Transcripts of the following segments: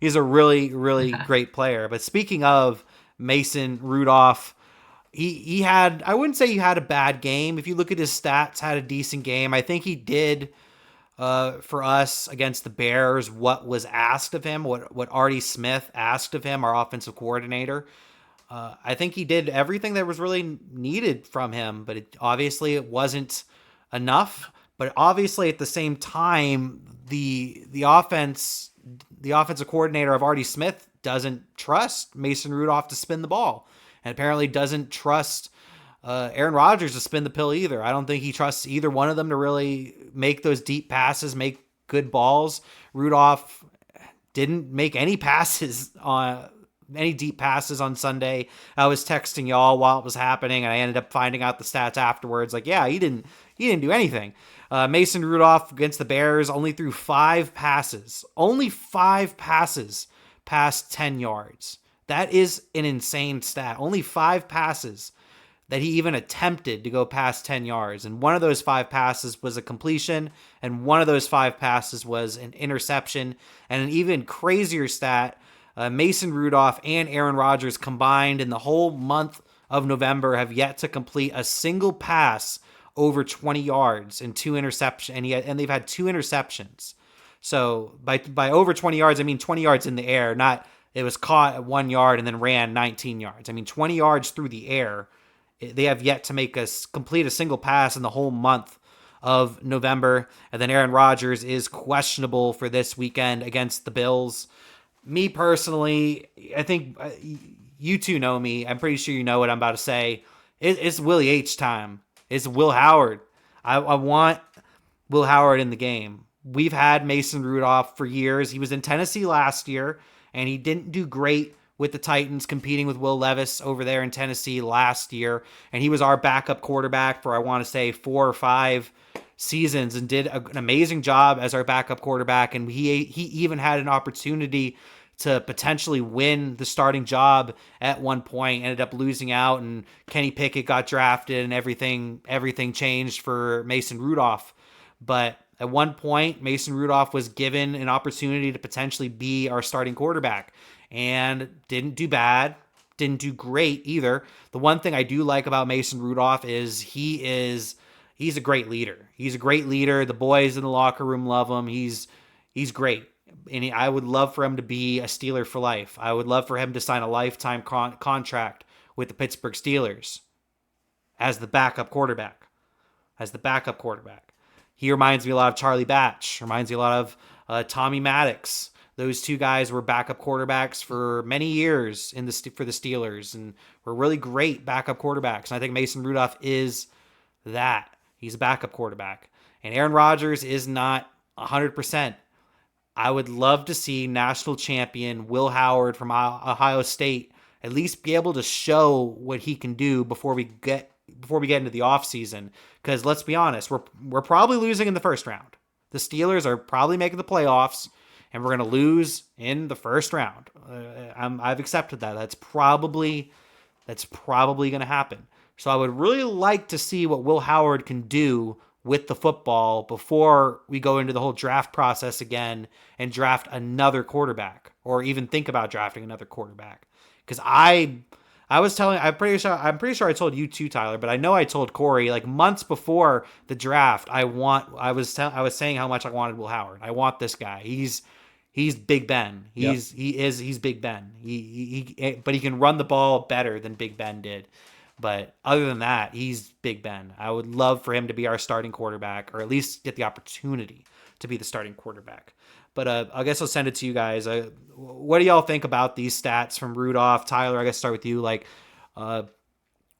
He's a really, really great player. But speaking of Mason Rudolph, he had, I wouldn't say he had a bad game. If you look at his stats, had a decent game. I think he did for us against the Bears what was asked of him, what Artie Smith asked of him, our offensive coordinator. I think he did everything that was really needed from him, but obviously it wasn't enough. But obviously at the same time, the offensive coordinator of Artie Smith doesn't trust Mason Rudolph to spin the ball, and apparently doesn't trust Aaron Rodgers to spin the pill either. I don't think he trusts either one of them to really make those deep passes, make good balls. Rudolph didn't make any deep passes on Sunday. I was texting y'all while it was happening, and I ended up finding out the stats afterwards. Like, yeah, he didn't do anything. Mason Rudolph against the Bears only threw only five passes past 10 yards. That is an insane stat. Only five passes that he even attempted to go past 10 yards. And one of those five passes was a completion, and one of those five passes was an interception. And an even crazier stat, Mason Rudolph and Aaron Rodgers combined in the whole month of November have yet to complete a single pass over 20 yards and two interceptions, and they've had two interceptions. So by over 20 yards, I mean 20 yards in the air, not it was caught at 1 yard and then ran 19 yards. I mean 20 yards through the air. They have yet to complete a single pass in the whole month of November. And then Aaron Rodgers is questionable for this weekend against the Bills. Me personally, I think you two know me. I'm pretty sure you know what I'm about to say. It's Willie H time. It's Will Howard. I want Will Howard in the game. We've had Mason Rudolph for years. He was in Tennessee last year, and he didn't do great with the Titans competing with Will Levis over there in Tennessee last year. And he was our backup quarterback for, I want to say, 4 or 5 seasons and did an amazing job as our backup quarterback. And he even had an opportunity to potentially win the starting job at one point, ended up losing out, and Kenny Pickett got drafted and everything changed for Mason Rudolph. But at one point, Mason Rudolph was given an opportunity to potentially be our starting quarterback and didn't do bad, didn't do great either. The one thing I do like about Mason Rudolph is he's a great leader. He's a great leader. The boys in the locker room love him. He's great. And I would love for him to be a Steeler for life. I would love for him to sign a lifetime contract with the Pittsburgh Steelers as the backup quarterback. As the backup quarterback. He reminds me a lot of Charlie Batch. Reminds me a lot of Tommy Maddox. Those two guys were backup quarterbacks for many years for the Steelers and were really great backup quarterbacks. And I think Mason Rudolph is that. He's a backup quarterback. And Aaron Rodgers is not 100%. I would love to see national champion Will Howard from Ohio State at least be able to show what he can do before we get into the offseason. Because let's be honest, we're probably losing in the first round. The Steelers are probably making the playoffs, and we're going to lose in the first round. I've accepted that. That's probably going to happen. So I would really like to see what Will Howard can do with the football before we go into the whole draft process again and draft another quarterback, or even think about drafting another quarterback. Because I'm pretty sure I told you too, Tyler, but I know I told Cory like months before the draft. I was saying how much I wanted Will Howard. I want this guy. He's Big Ben. Yep. He's Big Ben. But he can run the ball better than Big Ben did. But other than that, he's Big Ben. I would love for him to be our starting quarterback, or at least get the opportunity to be the starting quarterback. But I guess I'll send it to you guys. What do y'all think about these stats from Rudolph? Tyler, I guess start with you. Like uh,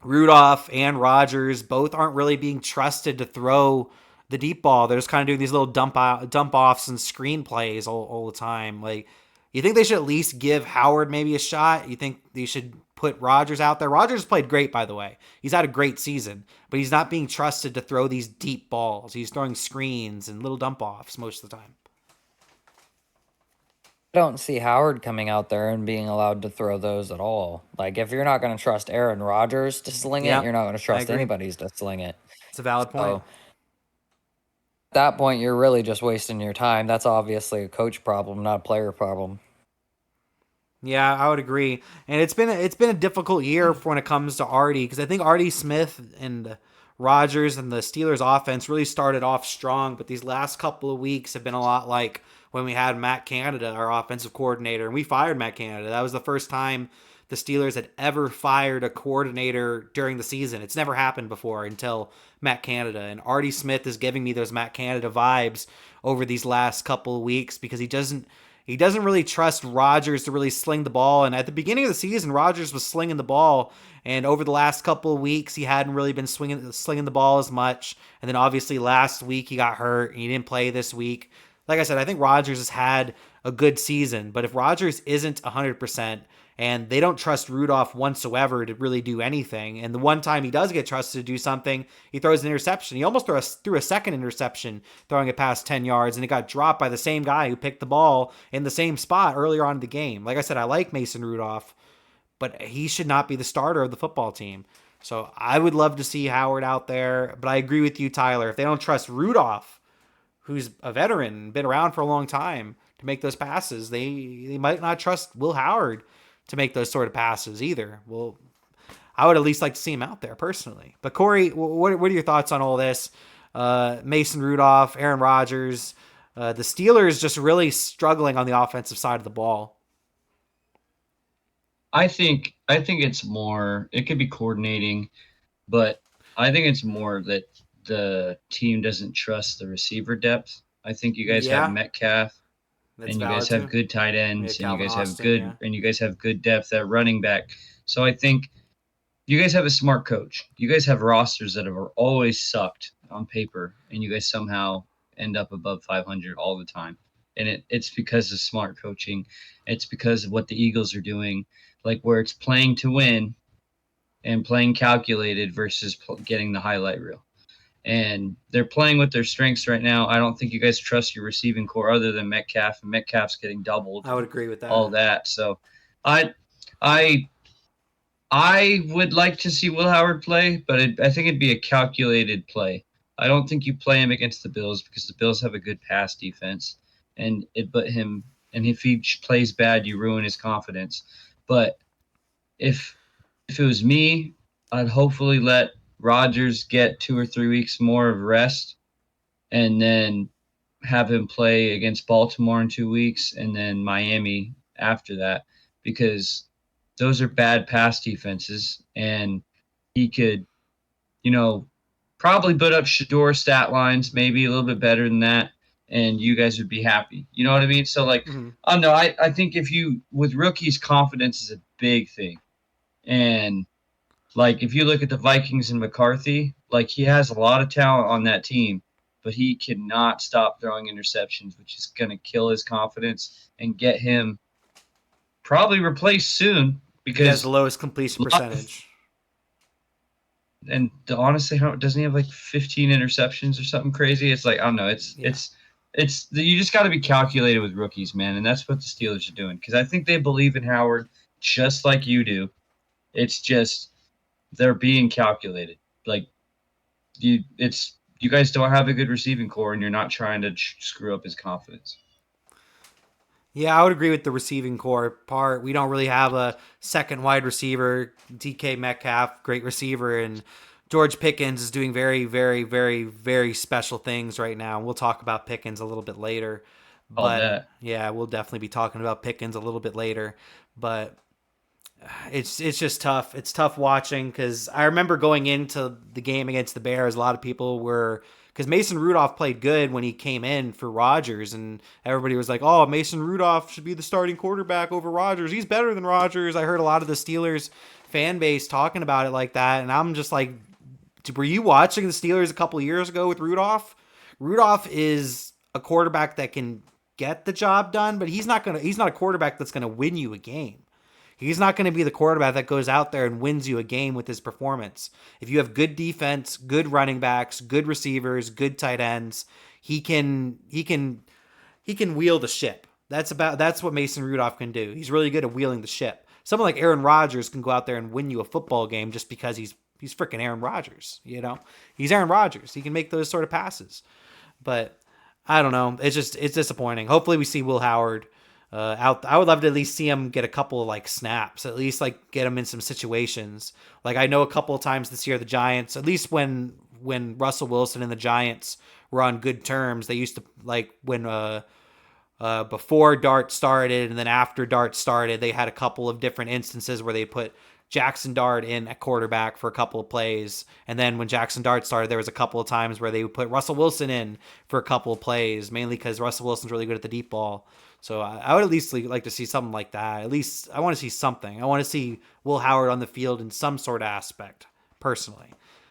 Rudolph and Rodgers both aren't really being trusted to throw the deep ball. They're just kind of doing these little dump offs and screen plays all the time. Like, you think they should at least give Howard maybe a shot? You think they should put Rodgers out there? Rodgers played great, by the way. He's had a great season, but he's not being trusted to throw these deep balls. He's throwing screens and little dump offs most of the time. I don't see Howard coming out there and being allowed to throw those at all. Like, if you're not going to trust Aaron Rodgers to sling it, Yeah, you're not going to I trust agree. anybody's to sling it. It's a valid point. So at that point, you're really just wasting your time. That's obviously a coach problem, not a player problem. Yeah, I would agree. And it's been a difficult year for when it comes to Artie because I think Artie Smith and Rodgers and the Steelers offense really started off strong, but these last couple of weeks have been a lot like when we had Matt Canada, our offensive coordinator, and we fired Matt Canada. That was the first time the Steelers had ever fired a coordinator during the season. It's never happened before until Matt Canada. And Artie Smith is giving me those Matt Canada vibes over these last couple of weeks because he doesn't really trust Rodgers to really sling the ball. And at the beginning of the season, Rodgers was slinging the ball. And over the last couple of weeks, he hadn't really been slinging the ball as much. And then obviously last week he got hurt and he didn't play this week. Like I said, I think Rodgers has had a good season. But if Rodgers isn't 100%, and they don't trust Rudolph whatsoever to really do anything. And the one time he does get trusted to do something, he throws an interception. He almost threw a second interception, throwing it past 10 yards, and it got dropped by the same guy who picked the ball in the same spot earlier on in the game. Like I said, I like Mason Rudolph, but he should not be the starter of the football team. So I would love to see Howard out there, but I agree with you, Tyler. If they don't trust Rudolph, who's a veteran, been around for a long time, to make those passes, they might not trust Will Howard to make those sort of passes either. Well, I would at least like to see him out there personally. But Cory, what are your thoughts on all this? Mason Rudolph, Aaron Rodgers, the Steelers just really struggling on the offensive side of the ball. I think it's more. It could be coordinating, but I think it's more that the team doesn't trust the receiver depth. I think you guys have Yeah, Metcalf, that's and you guys valid have too. good tight Yeah, ends, and you Calvin guys have Austin. Yeah, good depth at running back. So I think you guys have a smart coach. You guys have rosters that have always sucked on paper, and you guys somehow end up above 500 all the time. And it's because of smart coaching. It's because of what the Eagles are doing, like where it's playing to win and playing calculated versus getting the highlight reel. And they're playing with their strengths right now. I don't think you guys trust your receiving core other than Metcalf, and Metcalf's getting doubled I would and agree with all that. that. So I I I would like to see Will Howard play, but I think it'd be a calculated play. I don't think you play him against the Bills because the Bills have a good pass defense, and if he plays bad, you ruin his confidence. But if if it was me, I'd hopefully let Rodgers get 2 or 3 weeks more of rest, and then have him play against Baltimore in 2 weeks, and then Miami after that, because those are bad pass defenses, and he could, you know, probably put up Shador stat lines, maybe a little bit better than that, and you guys would be happy. You know what I mean? So like, Mm-hmm. I don't know. I think if you with rookies, confidence is a big thing, and like if you look at the Vikings and McCarthy, like he has a lot of talent on that team, but he cannot stop throwing interceptions, which is going to kill his confidence and get him probably replaced soon He has the because lowest completion percentage. and honestly, how doesn't he have like 15 interceptions or something crazy? It's like I don't know. Yeah. It's you just got to be calculated with rookies, man, and that's what the Steelers are doing because I think they believe in Howard just like you do. It's just they're being calculated. Like you guys don't have a good receiving core, and you're not trying to screw up his confidence. Yeah, I would agree with the receiving core part. We don't really have a second wide receiver. DK Metcalf, great receiver, and George Pickens is doing very, very, very, very special things right now. We'll talk about Pickens a little bit later. All But that. yeah, we'll definitely be talking about Pickens a little bit later. But it's just tough. It's tough watching because I remember going into the game against the Bears. A lot of people were because Mason Rudolph played good when he came in for Rodgers, and everybody was like, "Oh, Mason Rudolph should be the starting quarterback over Rodgers. He's better than Rodgers." I heard a lot of the Steelers fan base talking about it like that, and I'm just like, were you watching the Steelers a couple of years ago with Rudolph? Rudolph is a quarterback that can get the job done, but he's not a quarterback that's gonna win you a game. He's not going to be the quarterback that goes out there and wins you a game with his performance. If you have good defense, good running backs, good receivers, good tight ends, he can wheel the ship. That's what Mason Rudolph can do. He's really good at wheeling the ship. Someone like Aaron Rodgers can go out there and win you a football game just because he's freaking Aaron Rodgers, you know? He's Aaron Rodgers. He can make those sort of passes. But I don't know. It's disappointing. Hopefully we see Will Howard out. I would love to at least see him get a couple of like snaps, at least like get him in some situations. Like I know a couple of times this year the Giants, at least when Russell Wilson and the Giants were on good terms, they used to like when before Dart started and then after Dart started, they had a couple of different instances where they put Jackson Dart in at quarterback for a couple of plays. And then when Jackson Dart started, there was a couple of times where they would put Russell Wilson in for a couple of plays, mainly because Russell Wilson's really good at the deep ball. So I would at least like to see something like that. At least I want to see something. I want to see Will Howard on the field in some sort of aspect, personally.